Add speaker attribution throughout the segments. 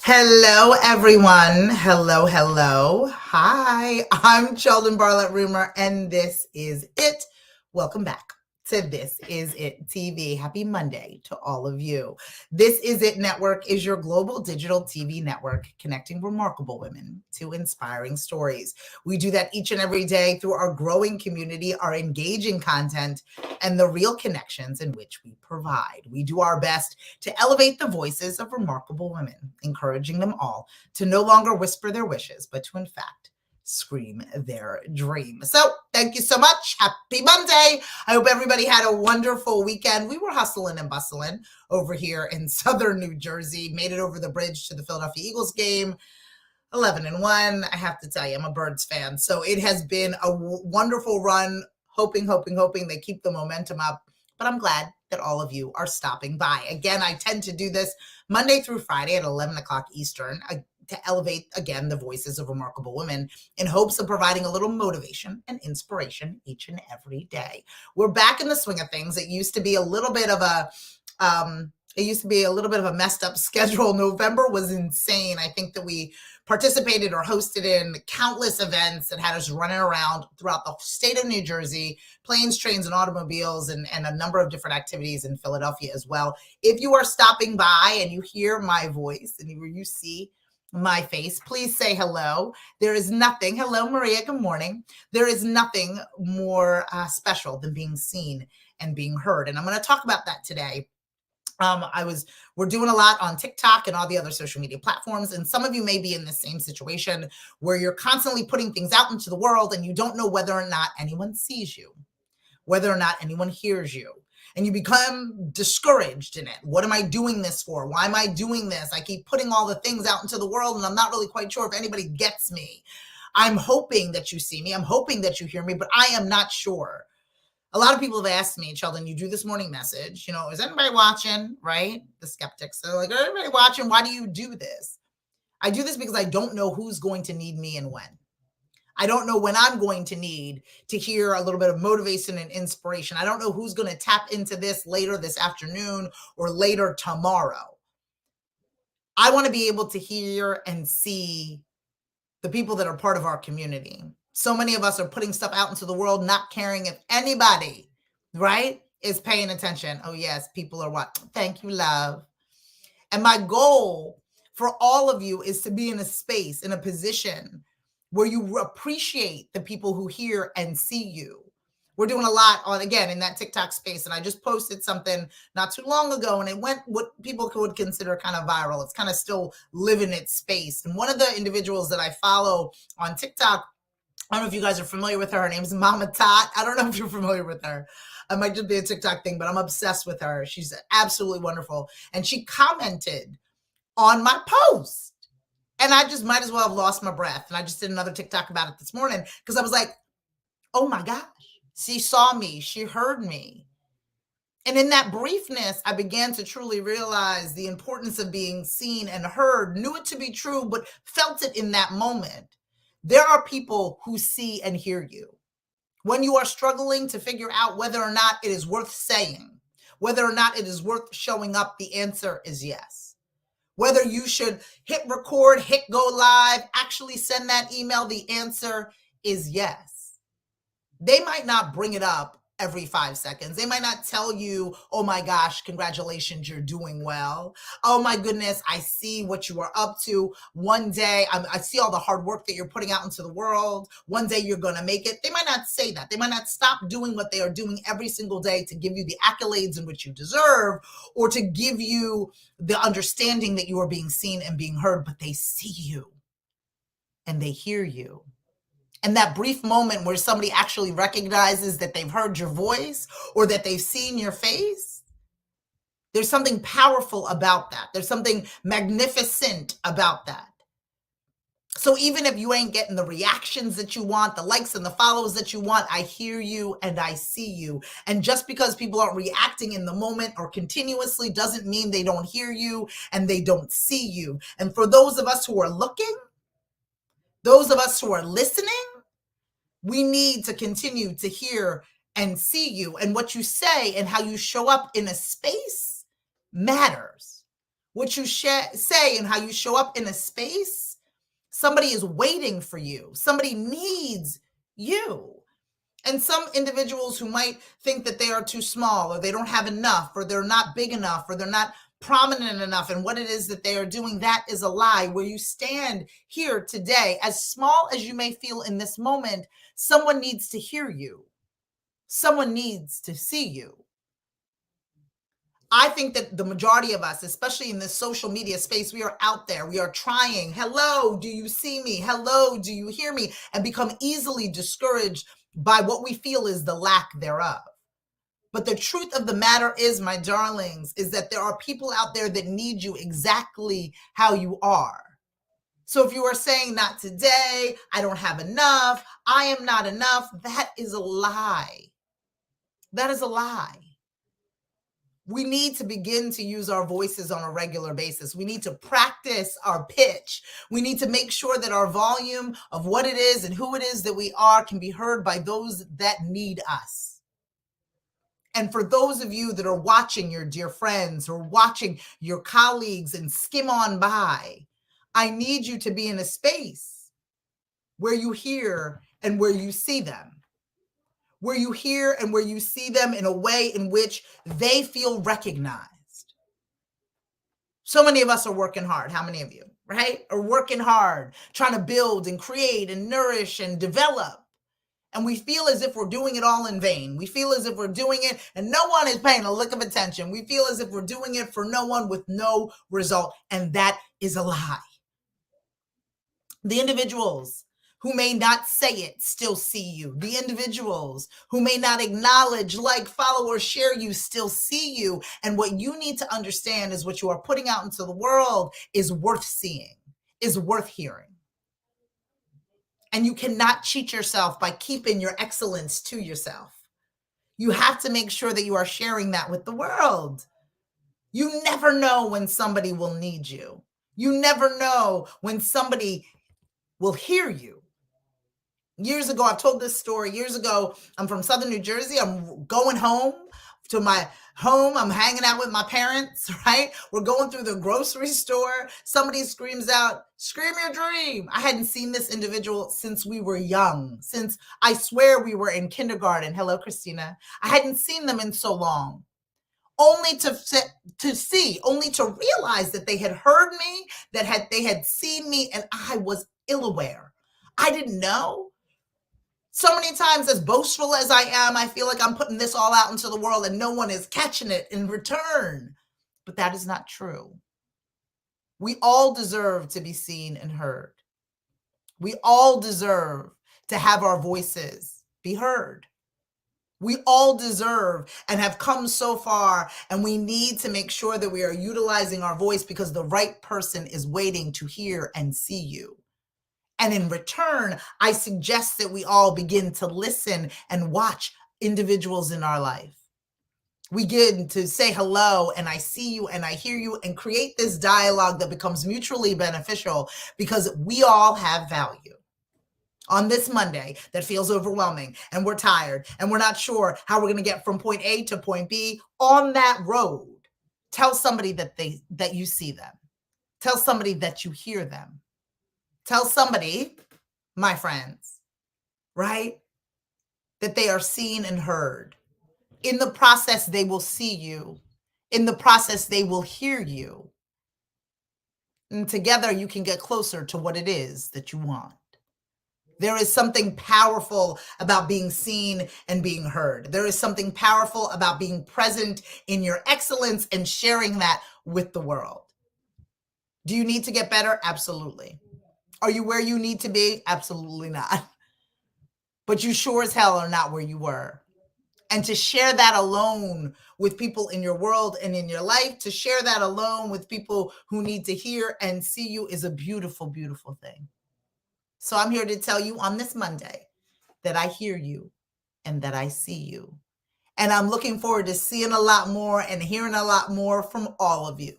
Speaker 1: Hello, everyone. Hello, hello. Hi, I'm Cheldin Barlattt Rumer, and this is it. Welcome back to This Is It TV. Happy Monday to all of you. This Is It Network is your global digital TV network connecting remarkable women to inspiring stories. We do that each and every day through our growing community, our engaging content, and the real connections in which we provide. We do our best to elevate the voices of remarkable women, encouraging them all to no longer whisper their wishes, but to, in fact, scream their dream. So thank you so much. Happy Monday. I hope everybody had a wonderful weekend. We were hustling and bustling over here in southern New Jersey, made it over the bridge to the Philadelphia Eagles game. 11-1. I have to tell you, I'm a Birds fan. So it has been a wonderful run. Hoping they keep the momentum up. But I'm glad that all of you are stopping by. Again, I tend to do this Monday through Friday at 11 o'clock Eastern to elevate, again, the voices of remarkable women in hopes of providing a little motivation and inspiration each and every day. We're back in the swing of things. It used to be a little bit of a messed up schedule. November was insane. I think that we participated or hosted in countless events that had us running around throughout the state of New Jersey, planes, trains, and automobiles, and a number of different activities in Philadelphia as well. If you are stopping by and you hear my voice and you see my face, please say hello. There is nothing, hello Maria, good morning. There is nothing more special than being seen and being heard. And I'm going to talk about that today. We're doing a lot on TikTok and all the other social media platforms. And some of you may be in the same situation where you're constantly putting things out into the world and you don't know whether or not anyone sees you, whether or not anyone hears you. And you become discouraged in it. What am I doing this for? Why am I doing this? I keep putting all the things out into the world and I'm not really quite sure if anybody gets me. I'm hoping that you see me. I'm hoping that you hear me, but I am not sure. A lot of people have asked me, Cheldin, you do this morning message, is anybody watching, right? The skeptics are like, are anybody watching? Why do you do this? I do this because I don't know who's going to need me and when. I don't know when I'm going to need to hear a little bit of motivation and inspiration. I don't know who's going to tap into this later this afternoon or later tomorrow. I want to be able to hear and see the people that are part of our community. So many of us are putting stuff out into the world, not caring if anybody, right, is paying attention. Oh, yes, people are watching. Thank you, love. And my goal for all of you is to be in a space, in a position where you appreciate the people who hear and see you. We're doing a lot on, again, in that TikTok space. And I just posted something not too long ago, and it went what people would consider kind of viral. It's kind of still living its space. And one of the individuals that I follow on TikTok, I don't know if you guys are familiar with her. Her name's Mama Tot. I don't know if you're familiar with her. It might just be a TikTok thing, but I'm obsessed with her. She's absolutely wonderful. And she commented on my post. And I just might as well have lost my breath. And I just did another TikTok about it this morning because I was like, oh my gosh. She saw me. She heard me. And in that briefness, I began to truly realize the importance of being seen and heard, knew it to be true, but felt it in that moment. There are people who see and hear you. When you are struggling to figure out whether or not it is worth saying, whether or not it is worth showing up, the answer is yes. Whether you should hit record, hit go live, actually send that email, the answer is yes. They might not bring it up every 5 seconds. They might not tell you, oh my gosh, congratulations, you're doing well. Oh my goodness, I see what you are up to. One day, I see all the hard work that you're putting out into the world. One day you're going to make it. They might not say that. They might not stop doing what they are doing every single day to give you the accolades in which you deserve or to give you the understanding that you are being seen and being heard, but they see you and they hear you. And that brief moment where somebody actually recognizes that they've heard your voice or that they've seen your face, there's something powerful about that. There's something magnificent about that. So even if you ain't getting the reactions that you want, the likes and the follows that you want, I hear you and I see you. And just because people aren't reacting in the moment or continuously doesn't mean they don't hear you and they don't see you. And for those of us who are looking, those of us who are listening, we need to continue to hear and see you. And what you say and how you show up in a space matters. What you say and how you show up in a space, somebody is waiting for you. Somebody needs you. And some individuals who might think that they are too small or they don't have enough or they're not big enough or they're not prominent enough in what it is that they are doing, that is a lie. Where you stand here today, as small as you may feel in this moment, someone needs to hear you. Someone needs to see you. I think that the majority of us, especially in this social media space, we are out there. We are trying. Hello, do you see me? Hello, do you hear me? And become easily discouraged by what we feel is the lack thereof. But the truth of the matter is, my darlings, is that there are people out there that need you exactly how you are. So if you are saying not today, I don't have enough, I am not enough, that is a lie. That is a lie. We need to begin to use our voices on a regular basis. We need to practice our pitch. We need to make sure that our volume of what it is and who it is that we are can be heard by those that need us. And for those of you that are watching your dear friends or watching your colleagues and skim on by, I need you to be in a space where you hear and where you see them. Where you hear and where you see them in a way in which they feel recognized. So many of us are working hard. How many of you, right? Are working hard, trying to build and create and nourish and develop. And we feel as if we're doing it all in vain. We feel as if we're doing it and no one is paying a lick of attention. We feel as if we're doing it for no one with no result. And that is a lie. The individuals who may not say it still see you. The individuals who may not acknowledge, like, follow, or share you still see you. And what you need to understand is what you are putting out into the world is worth seeing, is worth hearing. And you cannot cheat yourself by keeping your excellence to yourself. You have to make sure that you are sharing that with the world. You never know when somebody will need you. You never know when somebody will hear you. Years ago, I've told this story. Years ago, I'm from Southern New Jersey. I'm going home to my home. I'm hanging out with my parents, right? We're going through the grocery store. Somebody screams out, "Scream your dream." I hadn't seen this individual since we were young, since I swear we were in kindergarten. Hello, Christina. I hadn't seen them in so long. Only to see, only to realize that they had heard me, that they had seen me, and I was ill aware. I didn't know. So many times, as boastful as I am, I feel like I'm putting this all out into the world and no one is catching it in return. But that is not true. We all deserve to be seen and heard. We all deserve to have our voices be heard. We all deserve and have come so far, and we need to make sure that we are utilizing our voice because the right person is waiting to hear and see you. And in return, I suggest that we all begin to listen and watch individuals in our life. We begin to say hello, and I see you, and I hear you, and create this dialogue that becomes mutually beneficial because we all have value. On this Monday that feels overwhelming, and we're tired, and we're not sure how we're going to get from point A to point B, on that road, tell somebody that you see them. Tell somebody that you hear them. Tell somebody, my friends, right, that they are seen and heard. In the process, they will see you. In the process, they will hear you. And together, you can get closer to what it is that you want. There is something powerful about being seen and being heard. There is something powerful about being present in your excellence and sharing that with the world. Do you need to get better? Absolutely. Are you where you need to be? Absolutely not. But you sure as hell are not where you were. And to share that alone with people in your world and in your life, to share that alone with people who need to hear and see you is a beautiful, beautiful thing. So I'm here to tell you on this Monday that I hear you and that I see you. And I'm looking forward to seeing a lot more and hearing a lot more from all of you.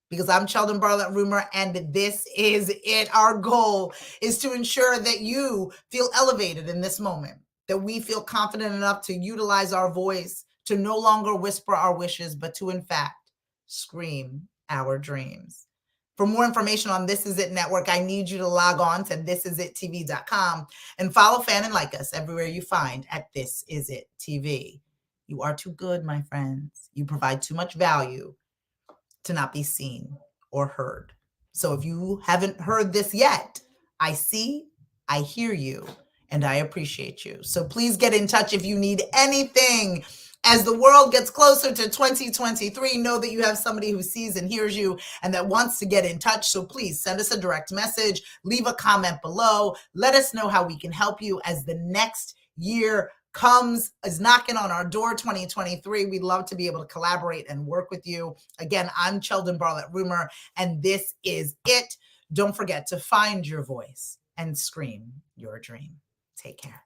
Speaker 1: Because I'm Cheldin Barlattt Rumer, and this is it. Our goal is to ensure that you feel elevated in this moment, that we feel confident enough to utilize our voice, to no longer whisper our wishes, but to, in fact, scream our dreams. For more information on This Is It Network, I need you to log on to thisisItTV.com and follow, fan, and like us everywhere you find at This Is It TV. You are too good, my friends. You provide too much value to not be seen or heard. So if you haven't heard this yet, I see, I hear you, and I appreciate you. So please get in touch if you need anything. As the world gets closer to 2023, know that you have somebody who sees and hears you and that wants to get in touch. So please send us a direct message, leave a comment below. Let us know how we can help you as the next year is knocking on our door. 2023. We'd love to be able to collaborate and work with you. Again, I'm Cheldin Barlattt Rumer, and this is it. Don't forget to find your voice and scream your dream. Take care.